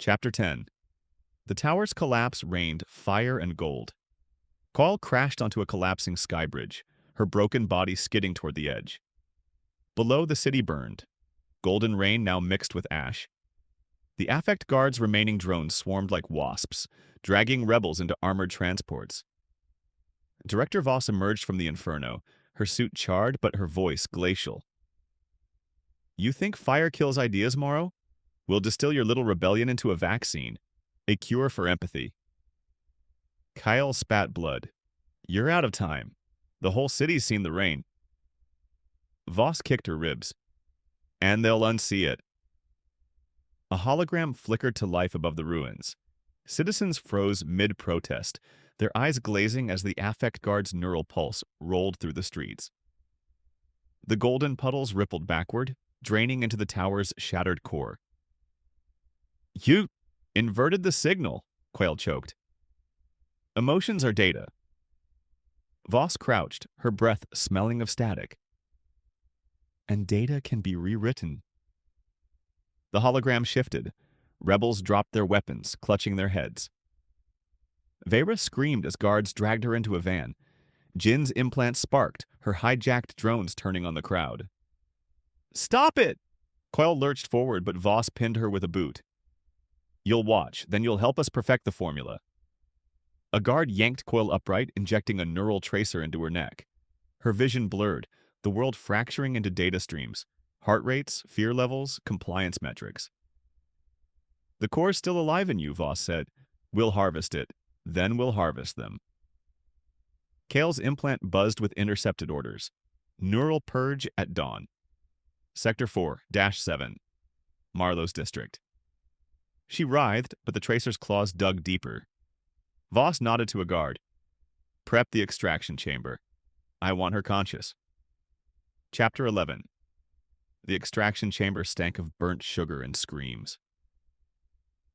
Chapter 10. The tower's collapse rained fire and gold. Kael crashed onto a collapsing sky bridge, her broken body skidding toward the edge. Below, the city burned, golden rain now mixed with ash. The Affect Guard's remaining drones swarmed like wasps, dragging rebels into armored transports. Director Voss emerged from the inferno, her suit charred but her voice glacial. "You think fire kills ideas, Morrow? We'll distill your little rebellion into a vaccine, a cure for empathy." Kael spat blood. "You're out of time. The whole city's seen the rain." Voss kicked her ribs. "And they'll unsee it." A hologram flickered to life above the ruins. Citizens froze mid-protest, their eyes glazing as the Affect Guard's neural pulse rolled through the streets. The golden puddles rippled backward, draining into the tower's shattered core. "You inverted the signal," Kael choked. "Emotions are data." Voss crouched, her breath smelling of static. "And data can be rewritten." The hologram shifted. Rebels dropped their weapons, clutching their heads. Vera screamed as guards dragged her into a van. Jin's implant sparked, her hijacked drones turning on the crowd. "Stop it!" Kael lurched forward, but Voss pinned her with a boot. "You'll watch, then you'll help us perfect the formula." A guard yanked Kael upright, injecting a neural tracer into her neck. Her vision blurred, the world fracturing into data streams. Heart rates, fear levels, compliance metrics. "The core's still alive in you," Voss said. "We'll harvest it. Then we'll harvest them." Kael's implant buzzed with intercepted orders. Neural purge at dawn. Sector 4-7. Marlowe's district. She writhed, but the tracer's claws dug deeper. Voss nodded to a guard. "Prep the extraction chamber. I want her conscious." Chapter 11. The extraction chamber stank of burnt sugar and screams.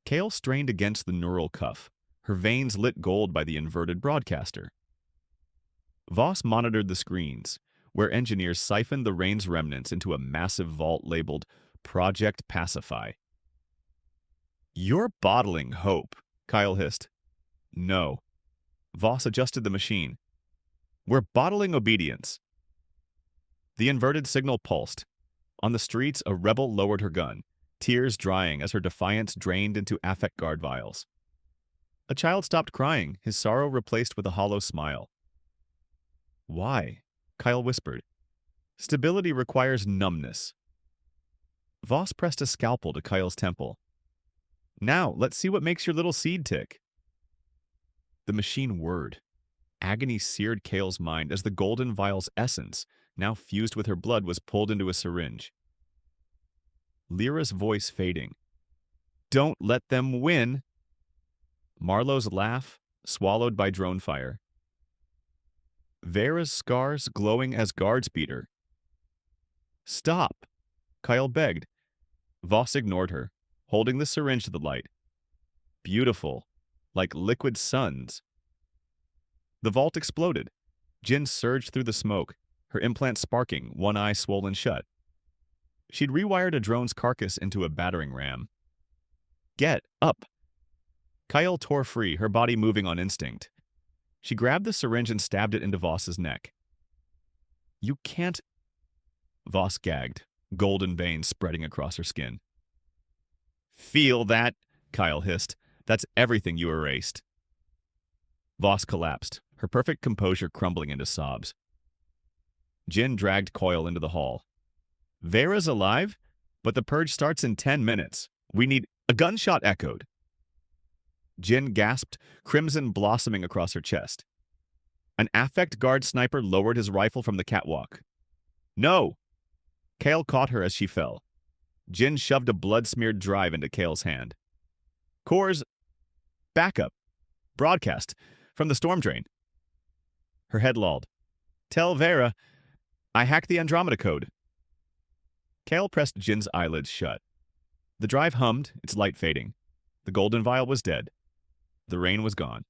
Kael strained against the neural cuff, her veins lit gold by the inverted broadcaster. Voss monitored the screens, where engineers siphoned the rain's remnants into a massive vault labeled Project Pacify. "You're bottling hope," Kael hissed. "No." Voss adjusted the machine. "We're bottling obedience." The inverted signal pulsed. On the streets, a rebel lowered her gun, tears drying as her defiance drained into Affect Guard vials. A child stopped crying, his sorrow replaced with a hollow smile. "Why?" Kael whispered. "Stability requires numbness." Voss pressed a scalpel to Kael's temple. "Now, let's see what makes your little seed tick." The machine whirred. Agony seared Kael's mind as the golden vial's essence, now fused with her blood, was pulled into a syringe. Lyra's voice fading. "Don't let them win." Marlowe's laugh, swallowed by drone fire. Vera's scars glowing as guards beat her. "Stop," Kael begged. Voss ignored her, holding the syringe to the light. "Beautiful, like liquid suns." The vault exploded. Jin surged through the smoke, her implant sparking, one eye swollen shut. She'd rewired a drone's carcass into a battering ram. "Get up!" Kael tore free, her body moving on instinct. She grabbed the syringe and stabbed it into Voss's neck. "You can't—" Voss gagged, golden veins spreading across her skin. "Feel that?" Kael hissed. "That's everything you erased." Voss collapsed, her perfect composure crumbling into sobs. Jin dragged Kael into the hall. "Vera's alive? But the purge starts in 10 minutes. We need—" A gunshot echoed. Jin gasped, crimson blossoming across her chest. An Affect Guard sniper lowered his rifle from the catwalk. "No!" Kael caught her as she fell. Jin shoved a blood-smeared drive into Kael's hand. "Core's backup. Broadcast. From the storm drain." Her head lolled. "Tell Vera I hacked the Andromeda code." Kael pressed Jin's eyelids shut. The drive hummed, its light fading. The golden vial was dead. The rain was gone.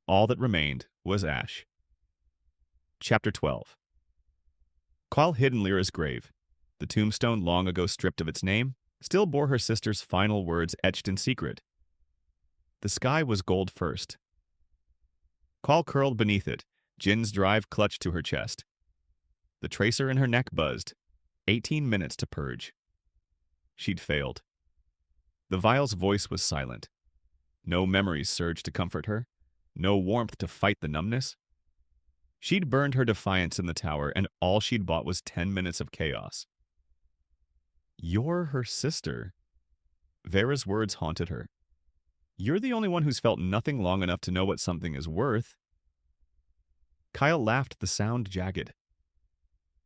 All that remained was ash. Chapter 12. Kael hid in Lyra's grave, the tombstone long ago stripped of its name, still bore her sister's final words etched in secret. The sky was gold first. Kael curled beneath it, Jin's drive clutched to her chest. The tracer in her neck buzzed. 18 minutes to purge. She'd failed. The vial's voice was silent. No memories surged to comfort her. No warmth to fight the numbness. She'd burned her defiance in the tower, and all she'd bought was 10 minutes of chaos. You're her sister. Vera's words haunted her. You're the only one who's felt nothing long enough to know what something is worth. Kael laughed, the sound jagged.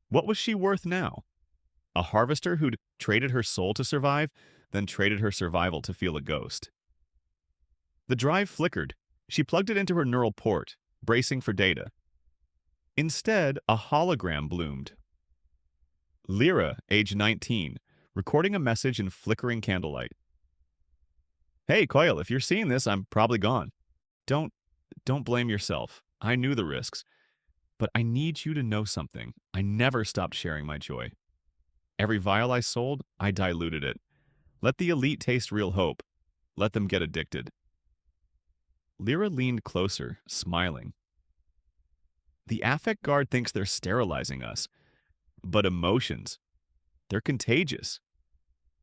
What was she worth now? A harvester who'd traded her soul to survive, then traded her survival to feel a ghost. The drive flickered. She plugged it into her neural port, bracing for data. Instead, a hologram bloomed. Lyra, age 19, recording a message in flickering candlelight. Hey, Kael, if you're seeing this, I'm probably gone. Don't blame yourself. I knew the risks. But I need you to know something. I never stopped sharing my joy. Every vial I sold, I diluted it. Let the elite taste real hope. Let them get addicted. Lyra leaned closer, smiling. The affect guard thinks they're sterilizing us. But emotions, they're contagious.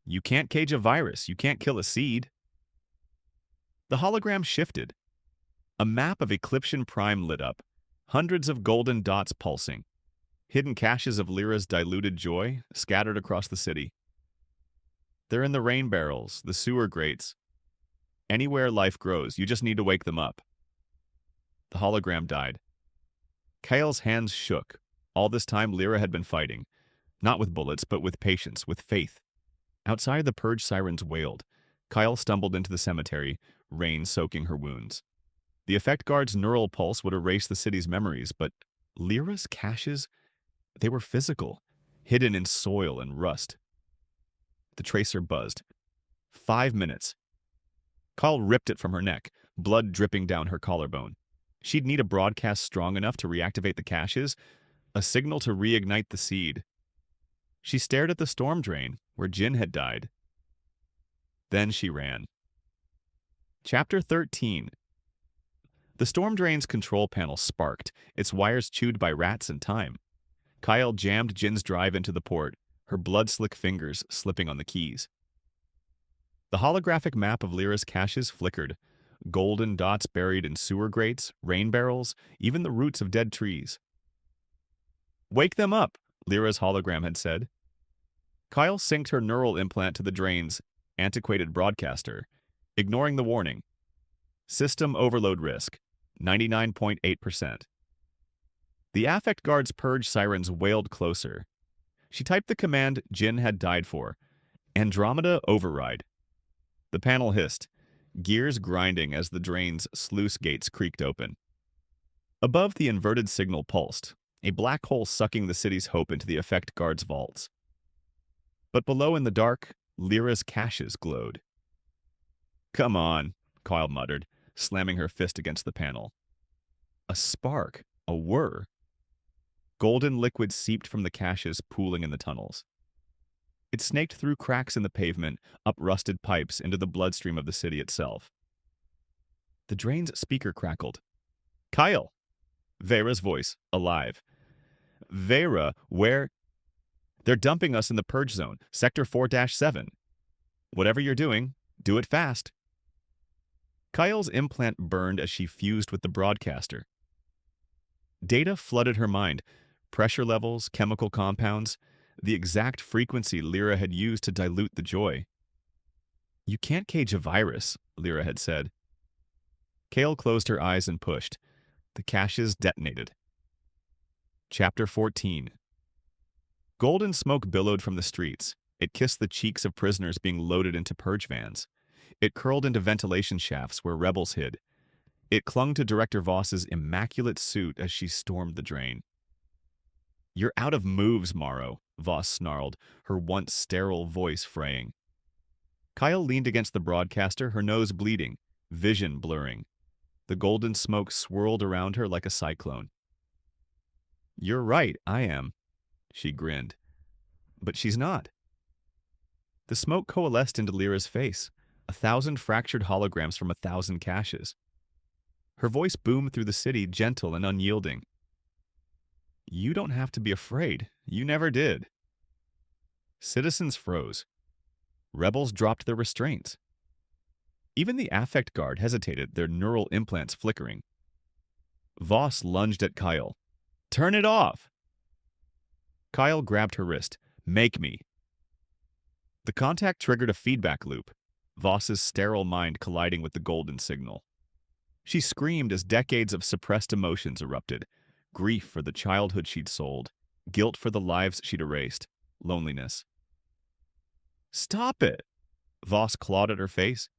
You can't cage a virus. You can't kill a seed. The hologram shifted. A map of Eclipsion Prime lit up, hundreds of golden dots pulsing, hidden caches of Lyra's diluted joy scattered across the city. They're in the rain barrels, the sewer grates. Anywhere life grows, you just need to wake them up. The hologram died. Kael's hands shook. All this time Lyra had been fighting, not with bullets, but with patience, with faith. Outside, the purge sirens wailed. Kael stumbled into the cemetery, rain soaking her wounds. The effect guard's neural pulse would erase the city's memories, but Lyra's caches, they were physical, hidden in soil and rust. The tracer buzzed. 5 minutes. Kael ripped it from her neck, blood dripping down her collarbone. She'd need a broadcast strong enough to reactivate the caches, a signal to reignite the seed. She stared at the storm drain, where Jin had died. Then she ran. Chapter 13. The storm drain's control panel sparked, its wires chewed by rats and time. Kael jammed Jin's drive into the port, her blood-slick fingers slipping on the keys. The holographic map of Lyra's caches flickered, golden dots buried in sewer grates, rain barrels, even the roots of dead trees. Wake them up, Lyra's hologram had said. Kael synced her neural implant to the drain's antiquated broadcaster, ignoring the warning. System overload risk, 99.8%. The affect guard's purge sirens wailed closer. She typed the command Jin had died for, Andromeda override. The panel hissed, gears grinding as the drain's sluice gates creaked open. Above, the inverted signal pulsed, a black hole sucking the city's hope into the effect guard's vaults. But below in the dark, Lyra's caches glowed. Come on, Kael muttered, slamming her fist against the panel. A spark, a whir. Golden liquid seeped from the caches, pooling in the tunnels. It snaked through cracks in the pavement, up rusted pipes into the bloodstream of the city itself. The drain's speaker crackled. Kael! Vera's voice, alive. Vera, where? They're dumping us in the purge zone, Sector 4-7. Whatever you're doing, do it fast. Kael's implant burned as she fused with the broadcaster. Data flooded her mind. Pressure levels, chemical compounds, the exact frequency Lyra had used to dilute the joy. You can't cage a virus, Lyra had said. Kael closed her eyes and pushed. The caches detonated. Chapter 14. Golden smoke billowed from the streets. It kissed the cheeks of prisoners being loaded into purge vans. It curled into ventilation shafts where rebels hid. It clung to Director Voss's immaculate suit as she stormed the drain. You're out of moves, Morrow, Voss snarled, her once sterile voice fraying. Kael leaned against the broadcaster, her nose bleeding, vision blurring. The golden smoke swirled around her like a cyclone. You're right, I am, she grinned. But she's not. The smoke coalesced into Lyra's face, 1,000 fractured holograms from 1,000 caches. Her voice boomed through the city, gentle and unyielding. You don't have to be afraid. You never did. Citizens froze. Rebels dropped their restraints. Even the affect guard hesitated, their neural implants flickering. Voss lunged at Kael. Turn it off! Kael grabbed her wrist. Make me. The contact triggered a feedback loop, Voss's sterile mind colliding with the golden signal. She screamed as decades of suppressed emotions erupted. Grief for the childhood she'd sold, guilt for the lives she'd erased, loneliness. Stop it! Voss clawed at her face.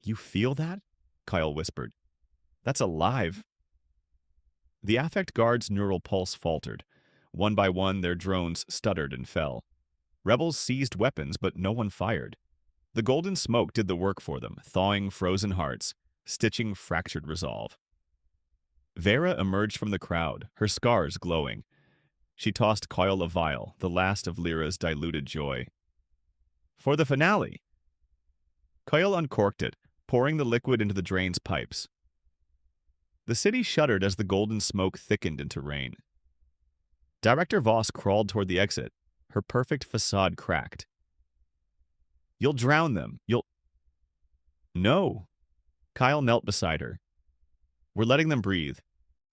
You feel that? Kael whispered. That's alive. The affect guard's neural pulse faltered. One by one, their drones stuttered and fell. Rebels seized weapons, but no one fired. The golden smoke did the work for them, thawing frozen hearts, stitching fractured resolve. Vera emerged from the crowd, her scars glowing. She tossed Kael a vial, the last of Lyra's diluted joy. For the finale! Kael uncorked it, pouring the liquid into the drain's pipes. The city shuddered as the golden smoke thickened into rain. Director Voss crawled toward the exit, her perfect facade cracked. You'll drown them. No. Kael knelt beside her. We're letting them breathe.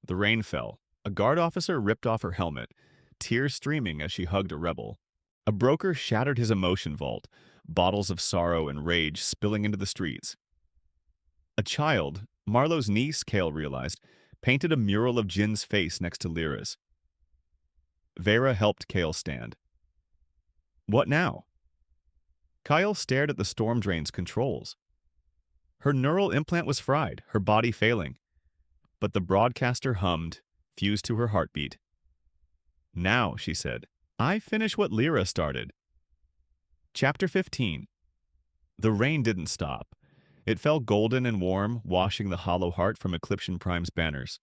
The rain fell. A guard officer ripped off her helmet, tears streaming as she hugged a rebel. A broker shattered his emotion vault, bottles of sorrow and rage spilling into the streets. A child, Marlowe's niece, Kael realized, painted a mural of Jin's face next to Lyra's. Vera helped Kael stand. What now? Kael stared at the storm drain's controls. Her neural implant was fried, her body failing. But the broadcaster hummed, fused to her heartbeat. Now, she said, I finish what Lyra started. Chapter 15. The rain didn't stop. It fell golden and warm, washing the hollow heart from Eclipsion Prime's banners.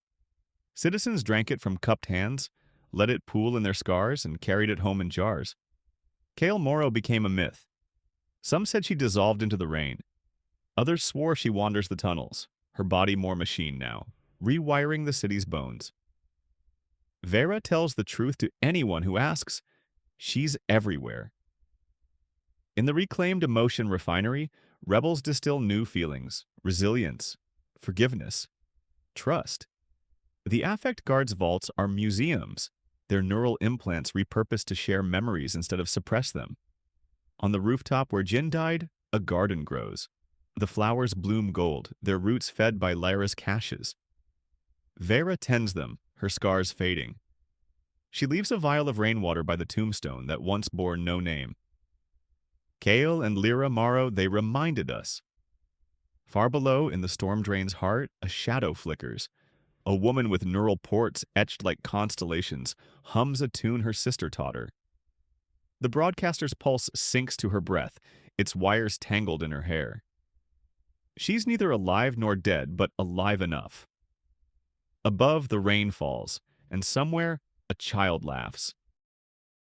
Citizens drank it from cupped hands, let it pool in their scars, and carried it home in jars. Kael Morrow became a myth. Some said she dissolved into the rain. Others swore she wanders the tunnels, her body more machine now, rewiring the city's bones. Vera tells the truth to anyone who asks. She's everywhere. In the reclaimed emotion refinery, rebels distill new feelings, resilience, forgiveness, trust. The affect guard's vaults are museums, their neural implants repurposed to share memories instead of suppress them. On the rooftop where Jin died, a garden grows. The flowers bloom gold, their roots fed by Lyra's caches. Vera tends them, her scars fading. She leaves a vial of rainwater by the tombstone that once bore no name. Kael and Lyra Morrow, they reminded us. Far below, in the storm drain's heart, a shadow flickers. A woman with neural ports etched like constellations hums a tune her sister taught her. The broadcaster's pulse sinks to her breath, its wires tangled in her hair. She's neither alive nor dead, but alive enough. Above, the rain falls, and somewhere, a child laughs.